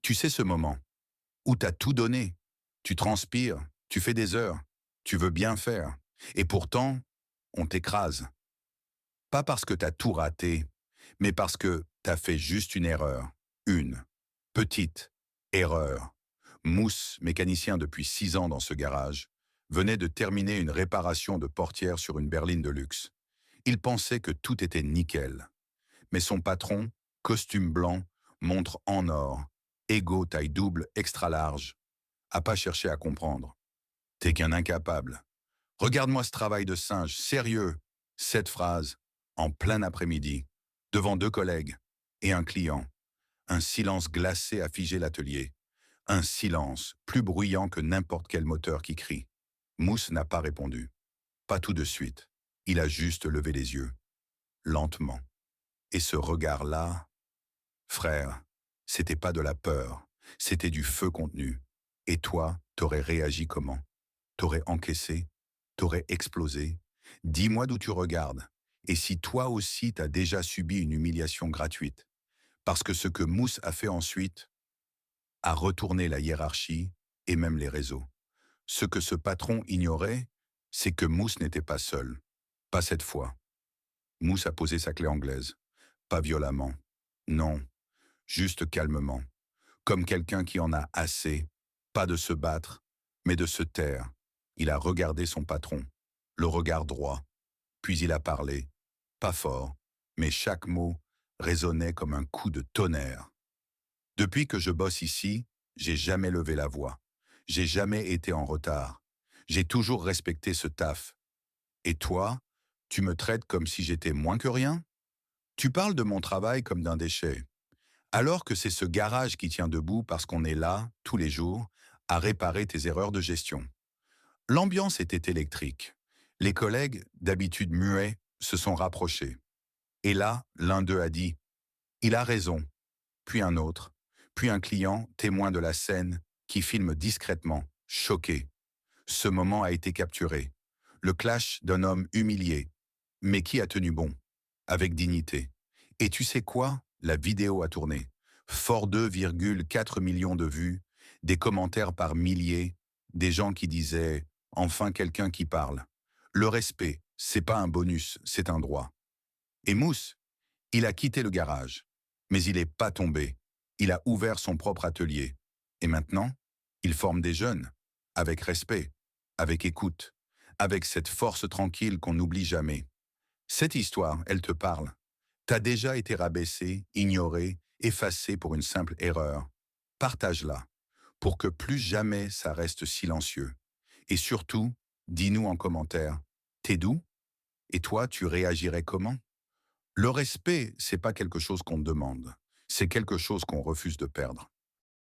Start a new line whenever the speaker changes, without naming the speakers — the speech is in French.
Tu sais ce moment où t'as tout donné, tu transpires, tu fais des heures, tu veux bien faire, et pourtant, on t'écrase. Pas parce que t'as tout raté, mais parce que t'as fait juste une erreur. Une petite erreur. Mousse, mécanicien depuis 6 ans dans ce garage, venait de terminer une réparation de portière sur une berline de luxe. Il pensait que tout était nickel. Mais son patron, costume blanc, montre en or, égo taille double extra large, a pas cherché à comprendre. T'es qu'un incapable. Regarde-moi ce travail de singe, sérieux. Cette phrase, en plein après-midi, devant 2 collègues et un client. Un silence glacé a figé l'atelier. Un silence plus bruyant que n'importe quel moteur qui crie. Mousse n'a pas répondu. Pas tout de suite. Il a juste levé les yeux. Lentement. Et ce regard-là, frère, c'était pas de la peur, c'était du feu contenu. Et toi, t'aurais réagi comment? T'aurais encaissé? T'aurais explosé? Dis-moi d'où tu regardes. Et si toi aussi t'as déjà subi une humiliation gratuite? Parce que ce que Mousse a fait ensuite a retourné la hiérarchie et même les réseaux. Ce que ce patron ignorait, c'est que Mousse n'était pas seul. Pas cette fois. Mousse a posé sa clé anglaise. Pas violemment. Non, juste calmement. Comme quelqu'un qui en a assez, pas de se battre, mais de se taire. Il a regardé son patron, le regard droit, puis il a parlé, pas fort, mais chaque mot résonnait comme un coup de tonnerre. Depuis que je bosse ici, j'ai jamais levé la voix. J'ai jamais été en retard. J'ai toujours respecté ce taf. Et toi, tu me traites comme si j'étais moins que rien? Tu parles de mon travail comme d'un déchet. Alors que c'est ce garage qui tient debout parce qu'on est là, tous les jours, à réparer tes erreurs de gestion. L'ambiance était électrique. Les collègues, d'habitude muets, se sont rapprochés. Et là, l'un d'eux a dit « Il a raison », puis un autre, puis un client, témoin de la scène, qui filme discrètement, choqué. Ce moment a été capturé. Le clash d'un homme humilié, mais qui a tenu bon, avec dignité. Et tu sais quoi? La vidéo a tourné. Fort 2,4 millions de vues, des commentaires par milliers, des gens qui disaient « Enfin quelqu'un qui parle ». Le respect, c'est pas un bonus, c'est un droit. Et Mousse, il a quitté le garage, mais il n'est pas tombé. Il a ouvert son propre atelier. Et maintenant, il forme des jeunes, avec respect, avec écoute, avec cette force tranquille qu'on n'oublie jamais. Cette histoire, elle te parle. T'as déjà été rabaissé, ignoré, effacé pour une simple erreur. Partage-la, pour que plus jamais ça reste silencieux. Et surtout, dis-nous en commentaire, t'es d'où? Et toi, tu réagirais comment? Le respect, c'est pas quelque chose qu'on demande, c'est quelque chose qu'on refuse de perdre.